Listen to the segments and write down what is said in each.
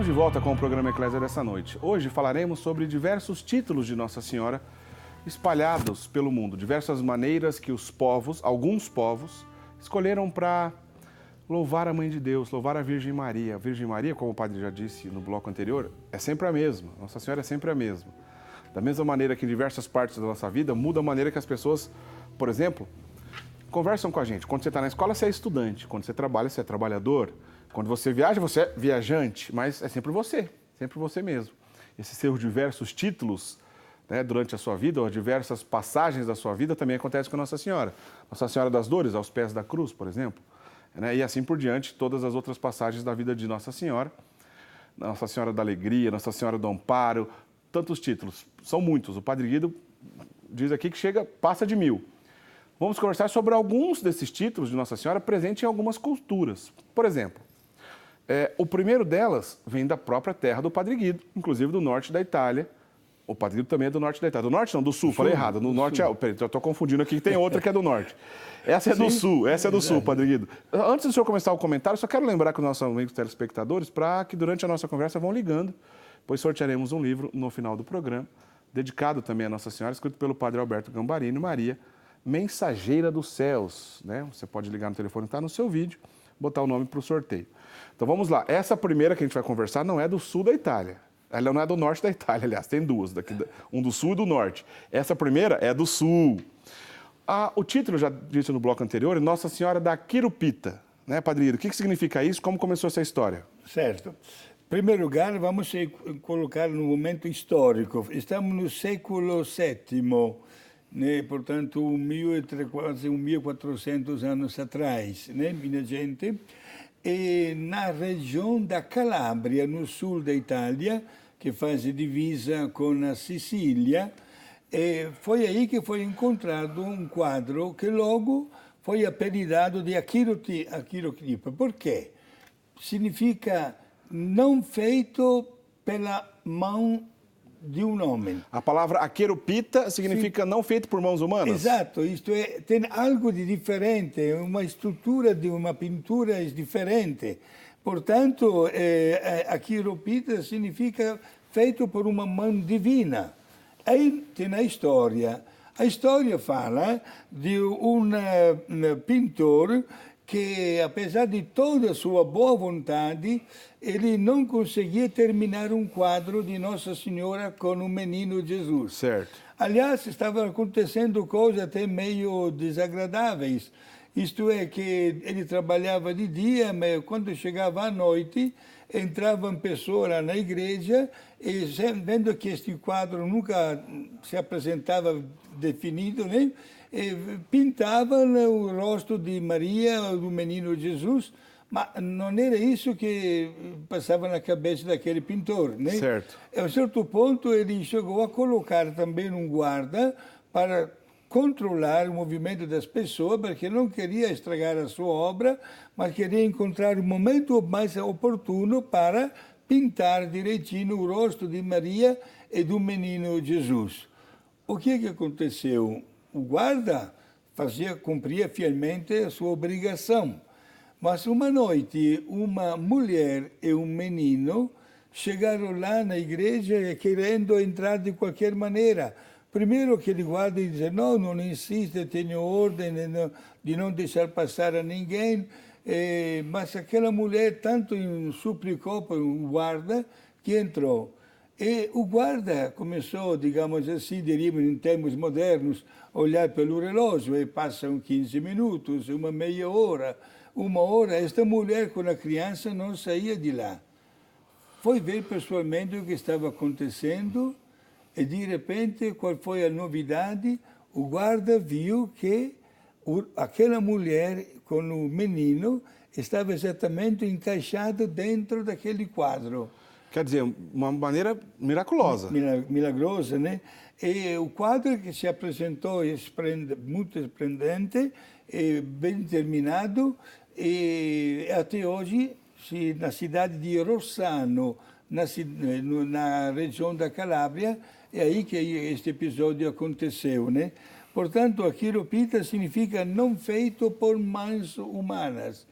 Estamos de volta com o programa Eclésia dessa noite. Hoje falaremos sobre diversos títulos de Nossa Senhora espalhados pelo mundo, diversas maneiras que os povos, alguns povos, escolheram para louvar a Mãe de Deus, louvar a Virgem Maria. A Virgem Maria, como o padre já disse no bloco anterior, é sempre a mesma. Nossa Senhora é sempre a mesma. Da mesma maneira que em diversas partes da nossa vida, muda a maneira que as pessoas, por exemplo, conversam com a gente. Quando você está na escola, você é estudante. Quando você trabalha, você é trabalhador. Quando você viaja, você é viajante. Mas é sempre você mesmo. Esses seus diversos títulos, né, durante a sua vida, ou diversas passagens da sua vida, também acontece com Nossa Senhora. Nossa Senhora das Dores, aos pés da cruz, por exemplo. Né, e assim por diante, todas as outras passagens da vida de Nossa Senhora. Nossa Senhora da Alegria, Nossa Senhora do Amparo, tantos títulos. São muitos. O Padre Guido diz aqui que passa de 1000. Vamos conversar sobre alguns desses títulos de Nossa Senhora presentes em algumas culturas. Por exemplo, o primeiro delas vem da própria terra do Padre Guido, inclusive do norte da Itália. O Padre Guido também é do norte da Itália. Do norte não, do sul, falei errado. No norte peraí, eu estou confundindo aqui, que tem outra que é do norte. Essa é do sul, Padre Guido. Antes do senhor começar o comentário, só quero lembrar com os nossos amigos telespectadores para que durante a nossa conversa vão ligando, pois sortearemos um livro no final do programa, dedicado também a Nossa Senhora, escrito pelo Padre Alberto Gambarini Maria, Mensageira dos Céus. Né? Você pode ligar no telefone que está no seu vídeo, botar o nome para o sorteio. Então vamos lá. Essa primeira que a gente vai conversar não é do sul da Itália. Ela não é do norte da Itália, aliás, tem duas, um do sul e do norte. Essa primeira é do sul. O título, já disse no bloco anterior, é Nossa Senhora da Quirupita. Né, Padre Guido? O que significa isso? Como começou essa história? Certo. Em primeiro lugar, vamos colocar no momento histórico. Estamos no século VII, né? Portanto, quase 1400 anos atrás, né, minha gente? E na região da Calabria, no sul da Itália, que faz divisa com a Sicília, foi aí que foi encontrado um quadro que logo foi apelidado de Achirocripa. Por quê? Significa não feito pela mão de um homem. A palavra aqueropita significa não feito por mãos humanas? Exato, isto é, tem algo de diferente, uma estrutura de uma pintura diferente. Portanto, aqueropita significa feito por uma mão divina. Aí tem a história. A história fala de um pintor que, apesar de toda a sua boa vontade, ele não conseguia terminar um quadro de Nossa Senhora com o menino Jesus. Certo. Aliás, estavam acontecendo coisas até meio desagradáveis. Isto é, que ele trabalhava de dia, mas quando chegava à noite, entravam pessoas lá na igreja e, vendo que este quadro nunca se apresentava definido, né? Pintavam o rosto de Maria, do menino Jesus, mas não era isso que passava na cabeça daquele pintor, né? Certo. A um certo ponto, ele chegou a colocar também um guarda para controlar o movimento das pessoas, porque não queria estragar a sua obra, mas queria encontrar o momento mais oportuno para pintar direitinho o rosto de Maria e do menino Jesus. O que aconteceu? O guarda cumpria fielmente a sua obrigação. Mas uma noite, uma mulher e um menino chegaram lá na igreja querendo entrar de qualquer maneira. Primeiro aquele guarda disse, não insiste, tenho ordem de não deixar passar a ninguém. Mas aquela mulher tanto suplicou para o guarda que entrou. E o guarda começou, digamos assim, diríamos em termos modernos, a olhar pelo relógio e passam 15 minutos, uma meia hora, uma hora. Esta mulher com a criança não saía de lá. Foi ver pessoalmente o que estava acontecendo e, de repente, qual foi a novidade? O guarda viu que aquela mulher com o menino estava exatamente encaixada dentro daquele quadro. Quer dizer, uma maneira miraculosa. Milagrosa, né? E o quadro que se apresentou muito esplendente, bem terminado, e até hoje, na cidade de Rossano, na região da Calabria, é aí que este episódio aconteceu, né? Portanto, a quiropita significa não feito por mãos humanas.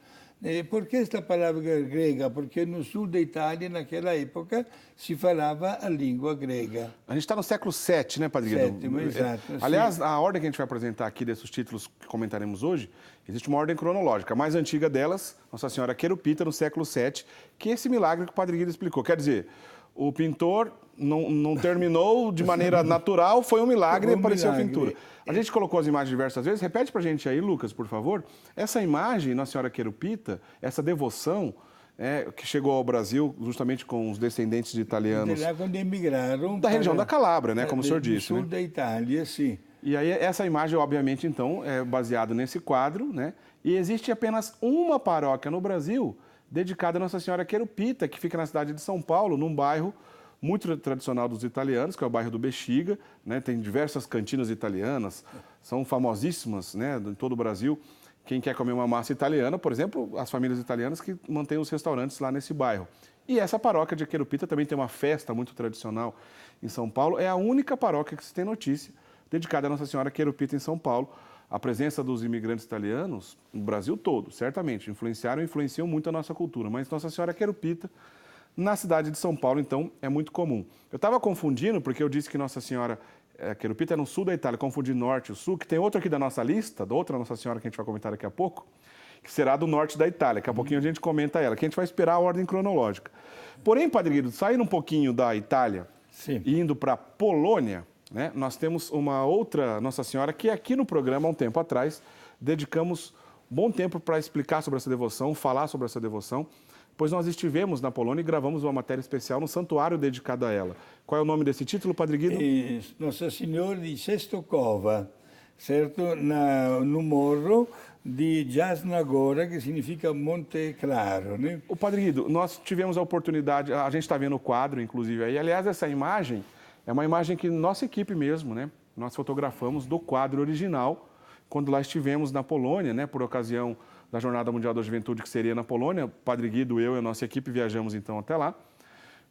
Por que esta palavra grega? Porque no sul da Itália, naquela época, se falava a língua grega. A gente está no século VII, né, Padre Guido? Sétimo, exato. Aliás, a ordem que a gente vai apresentar aqui desses títulos que comentaremos hoje, existe uma ordem cronológica. A mais antiga delas, Nossa Senhora Querupita, no século VII, que é esse milagre que o Padre Guido explicou. Quer dizer, o pintor não terminou de maneira natural, foi um milagre e apareceu a pintura. A gente colocou as imagens diversas vezes. Repete pra gente aí, Lucas, por favor. Essa imagem, Nossa Senhora Querupita, essa devoção, que chegou ao Brasil justamente com os descendentes de italianos. De lá quando emigraram. Da região da Calábria, né, como o senhor disse. Do sul da Itália, sim. E aí essa imagem, obviamente, então, é baseada nesse quadro, né? E existe apenas uma paróquia no Brasil dedicada a Nossa Senhora Querupita, que fica na cidade de São Paulo, num bairro muito tradicional dos italianos, que é o bairro do Bexiga, né? Tem diversas cantinas italianas, são famosíssimas, né, em todo o Brasil. Quem quer comer uma massa italiana, por exemplo, as famílias italianas que mantêm os restaurantes lá nesse bairro. E essa paróquia de Querupita também tem uma festa muito tradicional em São Paulo. É a única paróquia que se tem notícia dedicada a Nossa Senhora Querupita em São Paulo. A presença dos imigrantes italianos no Brasil todo, certamente, influenciam muito a nossa cultura. Mas Nossa Senhora Querupita, na cidade de São Paulo, então, é muito comum. Eu estava confundindo, porque eu disse que Nossa Senhora Querupita é no sul da Itália, confundi norte e sul, que tem outro aqui da nossa lista, da outra Nossa Senhora que a gente vai comentar daqui a pouco, que será do norte da Itália. Daqui a pouquinho a gente comenta ela, que a gente vai esperar a ordem cronológica. Porém, Padre Guido, saindo um pouquinho da Itália e indo para a Polônia, né, nós temos uma outra Nossa Senhora que aqui no programa, há um tempo atrás, dedicamos bom tempo para explicar sobre essa devoção, falar sobre essa devoção, pois nós estivemos na Polônia e gravamos uma matéria especial no santuário dedicado a ela. Qual é o nome desse título, Padre Guido? Nossa Senhora de Częstochowa, certo? No morro de Jasna-Góra, que significa Monte Claro, né? O Padre Guido, nós tivemos a oportunidade, a gente está vendo o quadro, inclusive, aí. Aliás, essa imagem é uma imagem que nossa equipe mesmo, né? Nós fotografamos do quadro original, quando lá estivemos na Polônia, né? Por ocasião da Jornada Mundial da Juventude, que seria na Polônia. O Padre Guido, eu e a nossa equipe viajamos então até lá.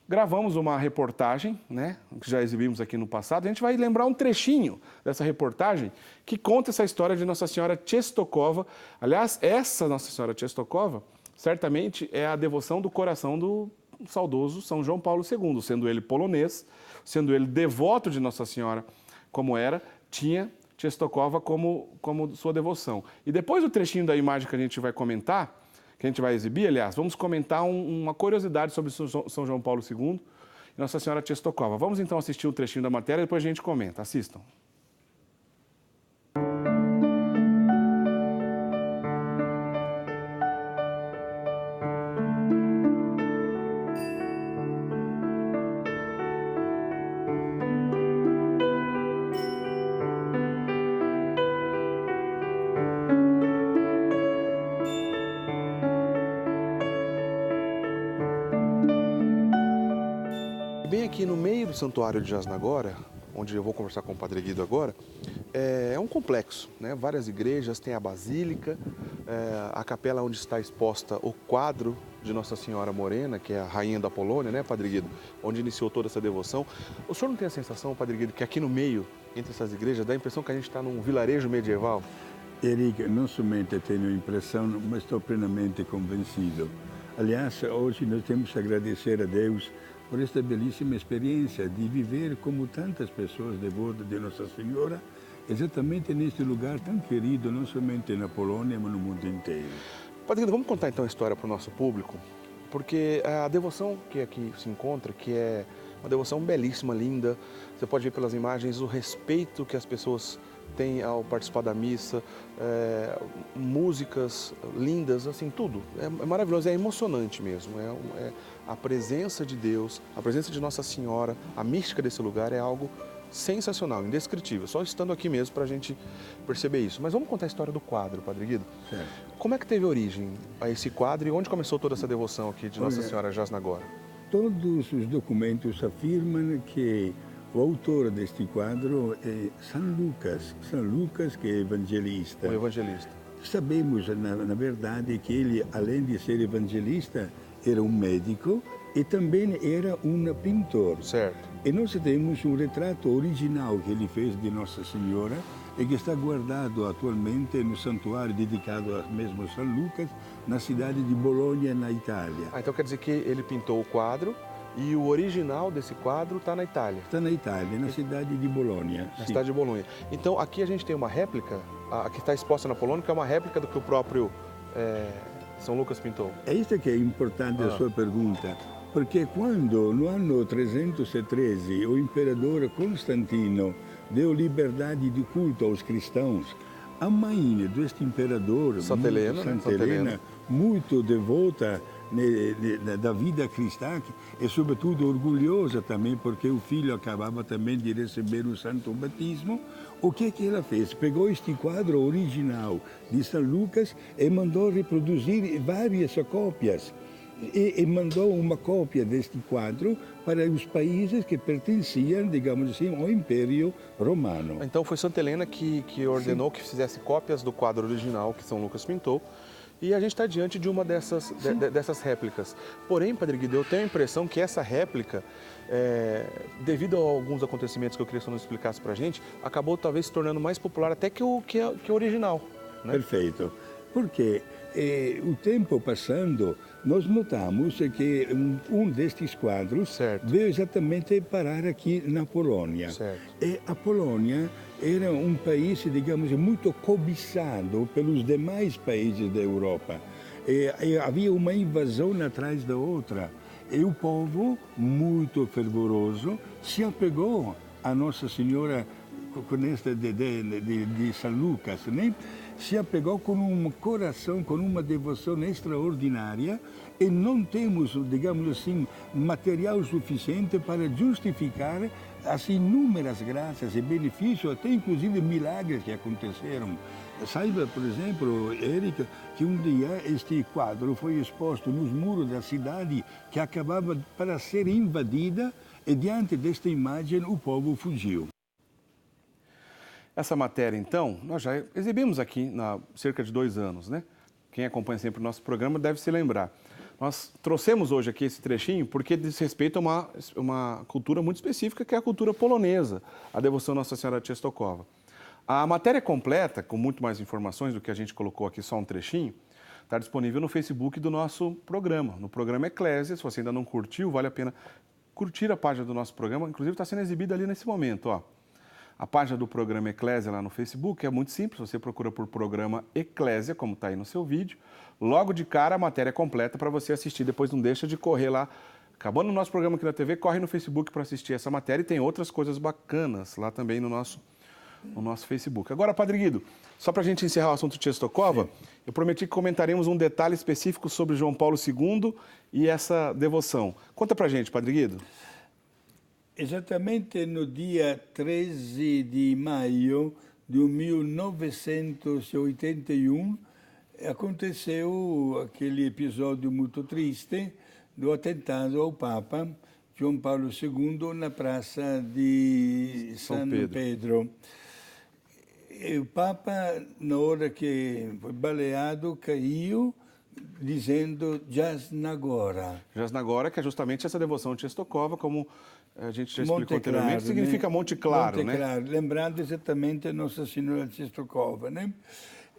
Gravamos uma reportagem, né, que já exibimos aqui no passado. A gente vai lembrar um trechinho dessa reportagem que conta essa história de Nossa Senhora Częstochowa. Aliás, essa Nossa Senhora Częstochowa, certamente é a devoção do coração do saudoso São João Paulo II, sendo ele polonês, sendo ele devoto de Nossa Senhora como era, tinha Częstochowa como sua devoção. E depois do trechinho da imagem que a gente vai comentar, que a gente vai exibir, aliás, vamos comentar uma curiosidade sobre São João Paulo II e Nossa Senhora Częstochowa. Vamos então assistir o trechinho da matéria e depois a gente comenta. Assistam. Bem aqui no meio do santuário de Jasna-Góra, onde eu vou conversar com o Padre Guido agora, é um complexo, né? Várias igrejas, tem a basílica, a capela onde está exposta o quadro de Nossa Senhora Morena, que é a rainha da Polônia, né, Padre Guido? Onde iniciou toda essa devoção. O senhor não tem a sensação, Padre Guido, que aqui no meio, entre essas igrejas, dá a impressão que a gente está num vilarejo medieval? Eric, não somente tenho a impressão, mas estou plenamente convencido. Aliás, hoje nós temos que agradecer a Deus por esta belíssima experiência de viver como tantas pessoas devotas de Nossa Senhora, exatamente neste lugar tão querido, não somente na Polônia, mas no mundo inteiro. Padre Guido, vamos contar então a história para o nosso público, porque a devoção que aqui se encontra, que é uma devoção belíssima, linda, você pode ver pelas imagens o respeito que as pessoas têm ao participar da missa, músicas lindas, assim, tudo. É maravilhoso, é emocionante mesmo. A presença de Deus, a presença de Nossa Senhora, a mística desse lugar é algo sensacional, indescritível. Só estando aqui mesmo para a gente perceber isso. Mas vamos contar a história do quadro, Padre Guido? Certo. Como é que teve origem a esse quadro e onde começou toda essa devoção aqui de Nossa Senhora Jasna-Góra? Todos os documentos afirmam que o autor deste quadro é São Lucas que é evangelista. O evangelista. Sabemos, na verdade, que ele, além de ser evangelista, era um médico e também era um pintor. Certo. E nós temos um retrato original que ele fez de Nossa Senhora e que está guardado atualmente no santuário dedicado a mesmo São Lucas, na cidade de Bologna, na Itália. Ah, então quer dizer que ele pintou o quadro e o original desse quadro está na Itália? Está na Itália, na cidade de Bologna. Na cidade de Bolonha. Então aqui a gente tem uma réplica, a que está exposta na Polônia, que é uma réplica do que o próprio São Lucas pintou. É isso que é importante a sua pergunta, porque quando no ano 313 o imperador Constantino deu liberdade de culto aos cristãos, a mãe deste imperador, Santa Helena, muito devota da vida cristã e sobretudo orgulhosa também porque o filho acabava também de receber o santo batismo. O que ela fez? Pegou este quadro original de São Lucas e mandou reproduzir várias cópias. E mandou uma cópia deste quadro para os países que pertenciam, digamos assim, ao Império Romano. Então foi Santa Helena que ordenou que fizesse cópias do quadro original que São Lucas pintou. E a gente está diante de uma dessas réplicas. Porém, Padre Guido, eu tenho a impressão que essa réplica, devido a alguns acontecimentos que eu queria que você não explicasse para a gente, acabou talvez se tornando mais popular até que o original. Né? Perfeito. Porque o tempo passando, nós notamos que um destes quadros veio exatamente parar aqui na Polônia. Certo. E a Polônia era um país, digamos, muito cobiçado pelos demais países da Europa. E havia uma invasão atrás da outra. E o povo, muito fervoroso, se apegou a Nossa Senhora de São Lucas, né? Se apegou com um coração, com uma devoção extraordinária e não temos, digamos assim, material suficiente para justificar as inúmeras graças e benefícios, até inclusive milagres que aconteceram. Saiba, por exemplo, Érica, que um dia este quadro foi exposto nos muros da cidade que acabava para ser invadida e diante desta imagem o povo fugiu. Essa matéria, então, nós já exibimos aqui há cerca de 2 anos, né? Quem acompanha sempre o nosso programa deve se lembrar. Nós trouxemos hoje aqui esse trechinho porque diz respeito a uma cultura muito específica, que é a cultura polonesa, a devoção à Nossa Senhora de Częstochowa. A matéria completa, com muito mais informações do que a gente colocou aqui, só um trechinho, está disponível no Facebook do nosso programa, no programa Eclésia. Se você ainda não curtiu, vale a pena curtir a página do nosso programa, inclusive está sendo exibida ali nesse momento, ó. A página do programa Eclésia lá no Facebook é muito simples, você procura por programa Eclésia, como está aí no seu vídeo. Logo de cara a matéria é completa para você assistir, depois não deixa de correr lá. Acabando o nosso programa aqui na TV, corre no Facebook para assistir essa matéria e tem outras coisas bacanas lá também no nosso Facebook. Agora, Padre Guido, só para a gente encerrar o assunto de Częstochowa, eu prometi que comentaremos um detalhe específico sobre João Paulo II e essa devoção. Conta para a gente, Padre Guido. Exatamente no dia 13 de maio de 1981 aconteceu aquele episódio muito triste do atentado ao Papa João Paulo II na praça de São Pedro. E o Papa, na hora que foi baleado, caiu dizendo Jasnagora. Jasnagora, que é justamente essa devoção de Częstochowa, como a gente já explicou anteriormente, Claro, significa né? Monte Claro, Monte né? Claro, lembrando exatamente Nossa Senhora de Częstochowa, né?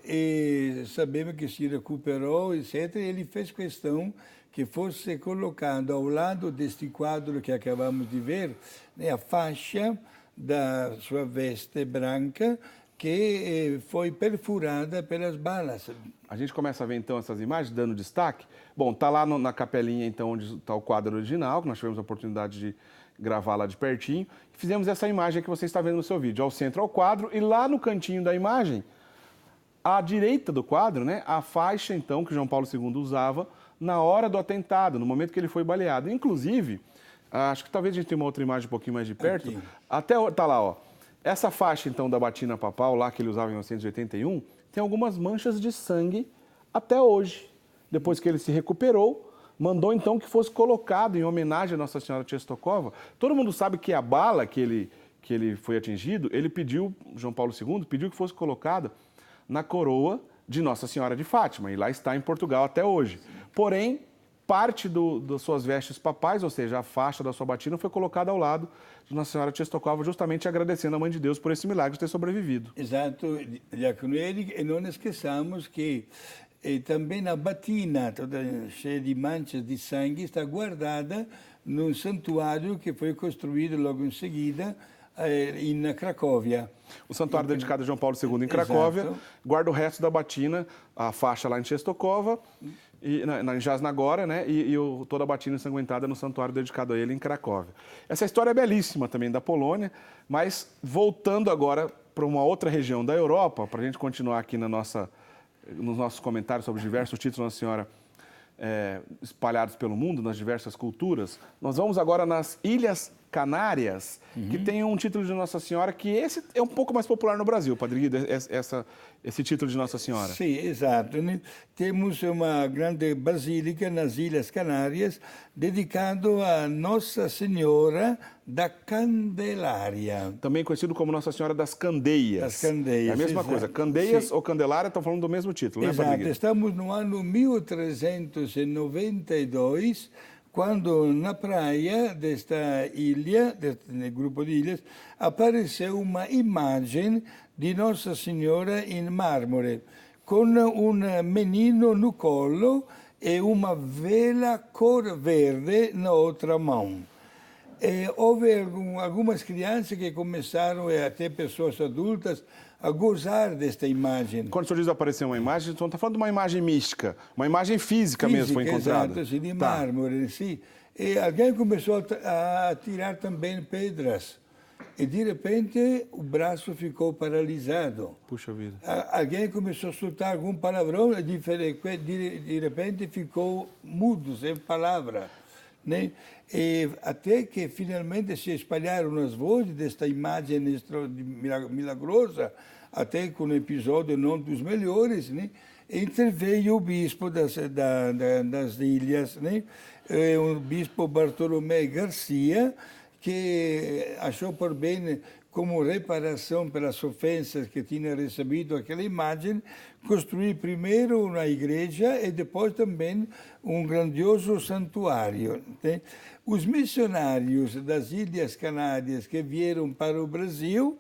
E sabemos que se recuperou, etc. E ele fez questão que fosse colocado ao lado deste quadro que acabamos de ver, né, a faixa da sua veste branca, que foi perfurada pelas balas. A gente começa a ver então essas imagens, dando destaque. Bom, está lá na capelinha então onde está o quadro original, que nós tivemos a oportunidade de gravar lá de pertinho. Fizemos essa imagem que você está vendo no seu vídeo. Ao centro ao quadro e lá no cantinho da imagem, à direita do quadro, né, a faixa então que João Paulo II usava na hora do atentado, no momento que ele foi baleado. Inclusive, acho que talvez a gente tenha uma outra imagem um pouquinho mais de perto. Aqui. Até tá lá, ó. Essa faixa, então, da batina papal, lá que ele usava em 1981, tem algumas manchas de sangue até hoje. Depois que ele se recuperou, mandou, então, que fosse colocado em homenagem à Nossa Senhora de Częstochowa. Todo mundo sabe que a bala que ele foi atingido, ele pediu, João Paulo II, pediu que fosse colocada na coroa de Nossa Senhora de Fátima. E lá está em Portugal até hoje. Porém, parte das suas vestes papais, ou seja, a faixa da sua batina, foi colocada ao lado de Nossa Senhora Czestochowa, justamente agradecendo a Mãe de Deus por esse milagre de ter sobrevivido. Exato, Diácono Eric, e não esqueçamos que também a batina, toda cheia de manchas de sangue, está guardada num santuário que foi construído logo em seguida em Cracóvia. O santuário dedicado a João Paulo II em Cracóvia, guarda o resto da batina, a faixa lá em Czestochowa, em Jasnagora, né? Toda a batina ensanguentada no santuário dedicado a ele em Cracóvia. Essa história é belíssima também da Polônia, mas voltando agora para uma outra região da Europa, para a gente continuar aqui nos nossos comentários sobre diversos títulos Nossa Senhora espalhados pelo mundo, nas diversas culturas, nós vamos agora nas Ilhas Canárias, que tem um título de Nossa Senhora que esse é um pouco mais popular no Brasil, Padre Guido, esse título de Nossa Senhora. Sim, exato. Temos uma grande basílica nas Ilhas Canárias dedicado a Nossa Senhora da Candelária. Também conhecido como Nossa Senhora das Candeias. Das Candeias. É a mesma coisa. Candeias ou Candelária estão falando do mesmo título, né, Padre Guido? Estamos no ano 1392, quando na praia desta ilha, deste grupo de ilhas, apareceu uma imagem de Nossa Senhora em mármore, com um menino no colo e uma vela cor verde na outra mão. Houve algumas crianças que começaram, e até pessoas adultas, a gozar desta imagem. Quando o senhor diz aparecer uma imagem, o senhor está falando de uma imagem mística, uma imagem física mesmo foi encontrada. Exato, sim, de mármore, sim. E alguém começou a tirar também pedras. E, de repente, o braço ficou paralisado. Puxa vida. Alguém começou a soltar algum palavrão e, de repente, ficou mudo, sem palavra. Né? E até que, finalmente, se espalharam as vozes desta imagem milagrosa, até com um episódio não dos melhores, né? Interveio o bispo das ilhas, né? O bispo Bartolomé Garcia, que achou por bem, como reparação pelas ofensas que tinha recebido aquela imagem, construir primeiro uma igreja e depois também um grandioso santuário. Né? Os missionários das Ilhas Canárias que vieram para o Brasil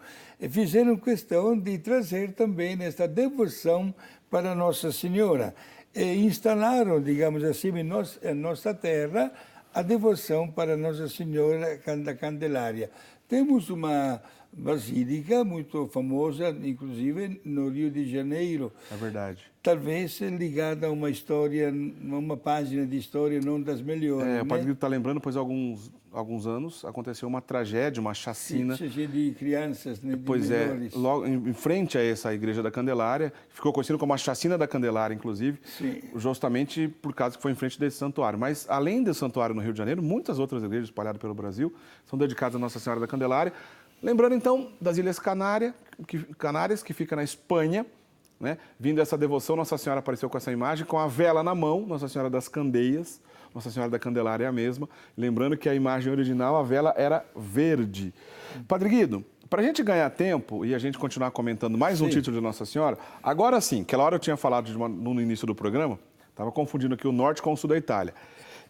fizeram questão de trazer também esta devoção para Nossa Senhora e instalaram, digamos assim, em nossa terra a devoção para Nossa Senhora da Candelária. Temos uma basílica muito famosa, inclusive no Rio de Janeiro. É verdade. Talvez ligada a uma história, uma página de história não das melhores. O Padre Guido está lembrando, pois alguns anos aconteceu uma tragédia, uma chacina. Sim, de crianças, né, de pois menores. Logo em frente a essa Igreja da Candelária, ficou conhecido como a Chacina da Candelária, inclusive, Sim. justamente por causa que foi em frente desse santuário. Mas, além desse santuário no Rio de Janeiro, muitas outras igrejas espalhadas pelo Brasil são dedicadas a Nossa Senhora da Candelária. Lembrando, então, das Ilhas Canárias, que fica na Espanha, né? Vindo essa devoção, Nossa Senhora apareceu com essa imagem, com a vela na mão, Nossa Senhora das Candeias, Nossa Senhora da Candelária é a mesma. Lembrando que a imagem original, a vela era verde. Padre Guido, para a gente ganhar tempo e a gente continuar comentando mais um título de Nossa Senhora, agora sim, aquela hora eu tinha falado no início do programa, estava confundindo aqui o norte com o sul da Itália.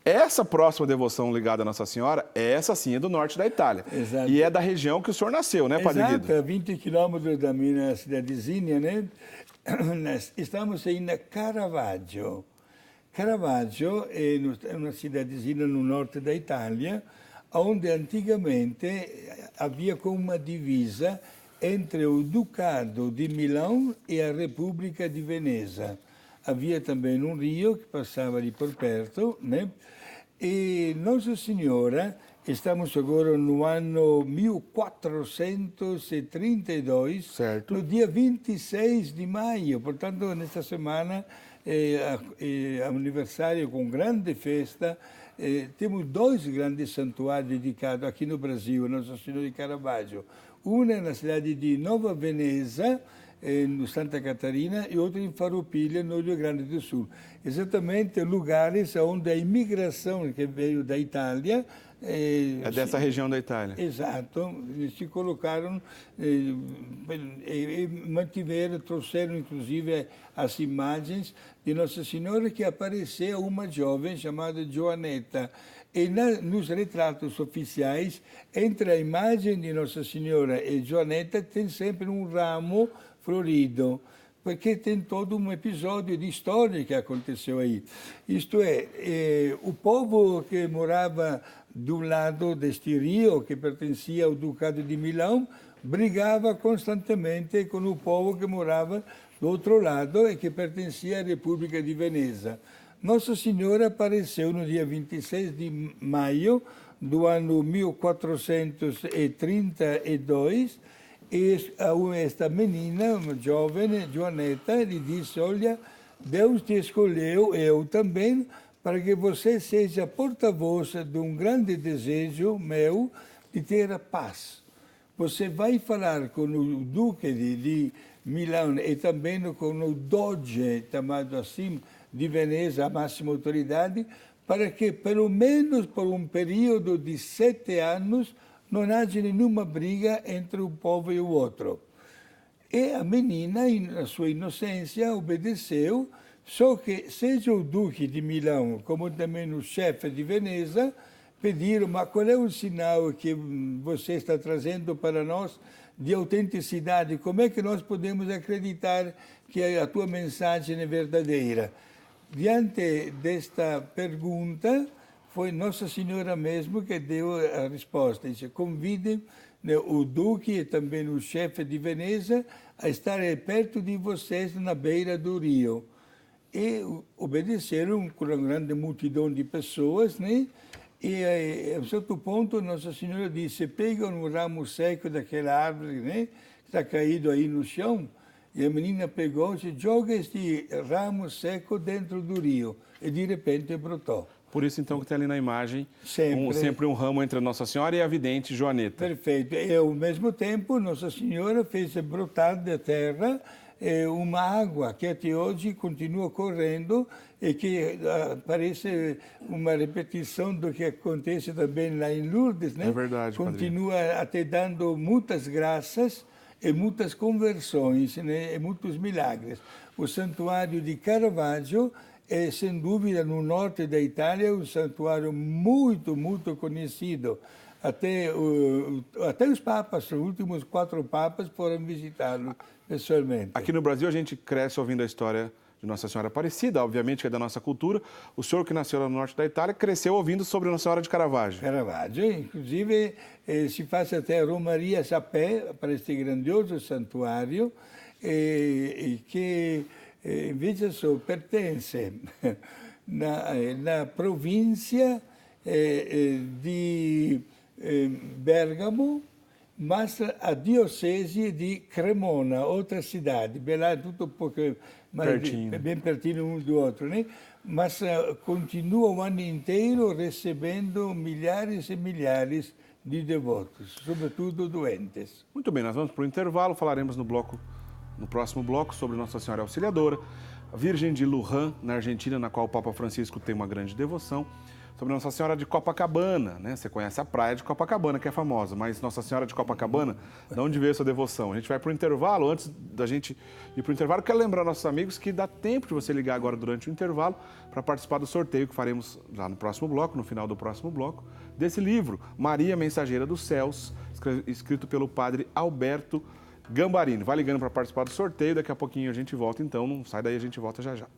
Essa próxima devoção ligada a Nossa Senhora, essa sim é do norte da Itália. Exato. E é da região que o senhor nasceu, né, Padre Guido? Exato, a 20 quilômetros da minha cidadezinha, né? Estamos em Caravaggio. Caravaggio é uma cidadezinha no norte da Itália, onde antigamente havia como uma divisa entre o Ducado de Milão e a República de Veneza. Havia também um rio que passava ali por perto, né? E Nossa Senhora, estamos agora no ano 1432, certo. no dia 26 de maio, portanto, nesta semana é aniversário com grande festa. Temos dois grandes santuários dedicados aqui no Brasil, Nossa Senhora de Caravaggio. Uma na cidade de Nova Veneza, no Santa Catarina e outro em Farroupilha, no Rio Grande do Sul. Exatamente lugares onde a imigração que veio da Itália... É dessa região da Itália. Exato. Se colocaram e mantiveram, trouxeram inclusive as imagens de Nossa Senhora, que apareceu uma jovem chamada Joaneta. E nos retratos oficiais, entre a imagem de Nossa Senhora e Joaneta, tem sempre um ramo florido, porque tem todo um episódio de história que aconteceu aí. Isto é, o povo que morava do lado deste rio, que pertencia ao Ducado de Milão, brigava constantemente com o povo que morava do outro lado e que pertencia à República de Veneza. Nossa Senhora apareceu no dia 26 de maio do ano 1432 e esta menina, uma jovem, Joaneta, lhe disse: olha, Deus te escolheu, eu também, para que você seja porta-voz de um grande desejo meu de ter a paz. Você vai falar com o Duque de Milão e também com o Doge, chamado assim, de Veneza, a máxima autoridade, para que, pelo menos por um período de 7 anos, não haja nenhuma briga entre um povo e o outro. E a menina, na sua inocência, obedeceu, só que seja o Duque de Milão, como também o chefe de Veneza, pediram: mas qual é o sinal que você está trazendo para nós de autenticidade? Como é que nós podemos acreditar que a tua mensagem é verdadeira? Diante desta pergunta, foi Nossa Senhora mesmo que deu a resposta. Disse: convide o Duque e também o chefe de Veneza a estar perto de vocês na beira do rio. E obedeceram com uma grande multidão de pessoas, né? E a um certo ponto Nossa Senhora disse: pega um ramo seco daquela árvore, né, que está caído aí no chão, e a menina pegou e joga este ramo seco dentro do rio, e de repente brotou. Por isso, então, que tem ali na imagem sempre um ramo entre a Nossa Senhora e a vidente Joaneta. Perfeito. E, ao mesmo tempo, Nossa Senhora fez brotar da terra uma água que até hoje continua correndo e que parece uma repetição do que acontece também lá em Lourdes, né? É verdade, continua até dando muitas graças e muitas conversões, né? E muitos milagres. O santuário de Caravaggio é, sem dúvida, no norte da Itália, um santuário muito, muito conhecido. Até os papas, os últimos 4 papas foram visitá-lo pessoalmente. Aqui no Brasil, a gente cresce ouvindo a história de Nossa Senhora Aparecida, obviamente que é da nossa cultura. O senhor, que nasceu no norte da Itália, cresceu ouvindo sobre Nossa Senhora de Caravaggio. Caravaggio, inclusive, se faz até romarias a pé para este grandioso santuário, que, invece só, pertence na província de Bergamo, mas a diocese di Cremona, outra cidade, bela, tutto pouco, bem pertinho um do outro, né? Mas continua o ano inteiro recebendo milhares e milhares de devotos, sobretudo doentes. Muito bem, nós vamos para o intervalo, falaremos no próximo bloco sobre Nossa Senhora Auxiliadora, a Virgem de Luján, na Argentina, na qual o Papa Francisco tem uma grande devoção, sobre Nossa Senhora de Copacabana, né? Você conhece a praia de Copacabana, que é famosa, mas Nossa Senhora de Copacabana, de onde veio essa devoção? A gente vai para o intervalo. Antes da gente ir para o intervalo, quero lembrar aos nossos amigos que dá tempo de você ligar agora durante o intervalo para participar do sorteio que faremos lá no próximo bloco, no final do próximo bloco, desse livro, Maria Mensageira dos Céus, escrito pelo padre Alberto Gambarini. Vai ligando para participar do sorteio, daqui a pouquinho a gente volta, então não sai daí, a gente volta já já.